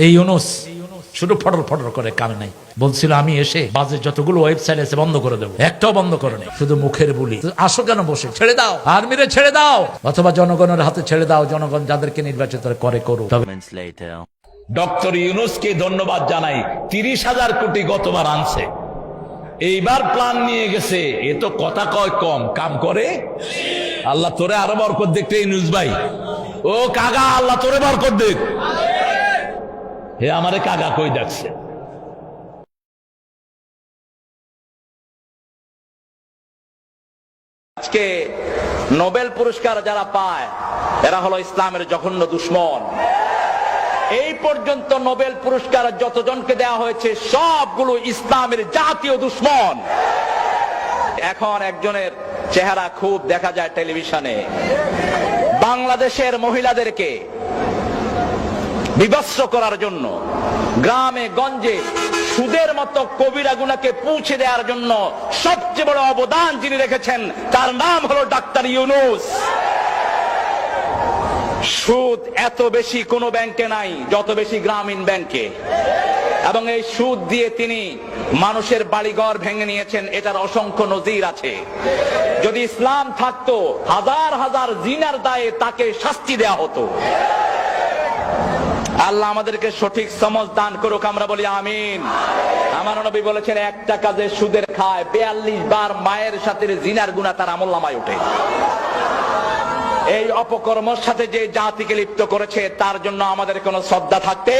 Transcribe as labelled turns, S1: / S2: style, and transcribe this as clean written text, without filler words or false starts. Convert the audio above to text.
S1: এই ইউনুস শুধু ফটর ফটর করে, কামে নাই। বলছিল আমি এসে বাজে যতগুলো ওয়েবসাইট আছে বন্ধ করে দেবো, একটাও বন্ধ করে নেই, শুধু মুখের বুলি। আসো কেন বসে, ছেড়ে দাও, আর্মিরে ছেড়ে দাও, অথবা জনগণের হাতে ছেড়ে দাও, জনগণ যাদেরকে নির্বাচিত করে করুক।
S2: ডক্টর ইউনুসকে ধন্যবাদ জানাই, 30,000 কোটি গতবার আনছে, এইবার প্ল্যান নিয়ে গেছে। এ তো কথা কয় কম, কাম করে। আল্লাহ তোরে আরো বরকত দেখতে ইউনুস ভাই, ও কাগা, আল্লাহ তোরে বরকত দেখ। হে আমারে কাগা কই ডাকছে।
S3: আজকে নোবেল পুরস্কার যারা পায় এরা হলো ইসলামের জঘন্য দুশ্মন। এই পর্যন্ত নোবেল পুরস্কার যতজনকে দেওয়া হয়েছে সবগুলো ইসলামের জাতীয় দুশ্মন। এখন একজনের চেহারা খুব দেখা যায় টেলিভিশনে, বাংলাদেশের মহিলাদেরকে বিভৎস করার জন্য, গ্রামে গঞ্জে সুদের মতো কবিরা গুনাহকে পৌঁছে দেওয়ার জন্য সবচেয়ে বড় অবদান যিনি রেখেছেন তার নাম হলো ডাক্তার ইউনুস। সুদ এত বেশি কোনো ব্যাংকে নাই যত বেশি গ্রামীণ ব্যাংকে, এবং এই সুদ দিয়ে তিনি মানুষের বাড়িঘর ভেঙে নিয়েছেন। এটার অসংখ্য নজির আছে। যদি ইসলাম থাকতো হাজার হাজার জিনার দায়ে তাকে শাস্তি দেয়া হতো। আল্লাহ আমাদেরকে সঠিক সমঝ দান করুক, আমরা বলি আমিন। আমার নবী বলেছেন, একটা কাজে সুদের খায় 42 বার মায়ের সাথে জিনার গুনাহ তার আমলনামায় ওঠে। এই অপকর্মের সাথে যে জাতিকে লিপ্ত করেছে তার জন্য আমাদের কোনো শ্রদ্ধা থাকতে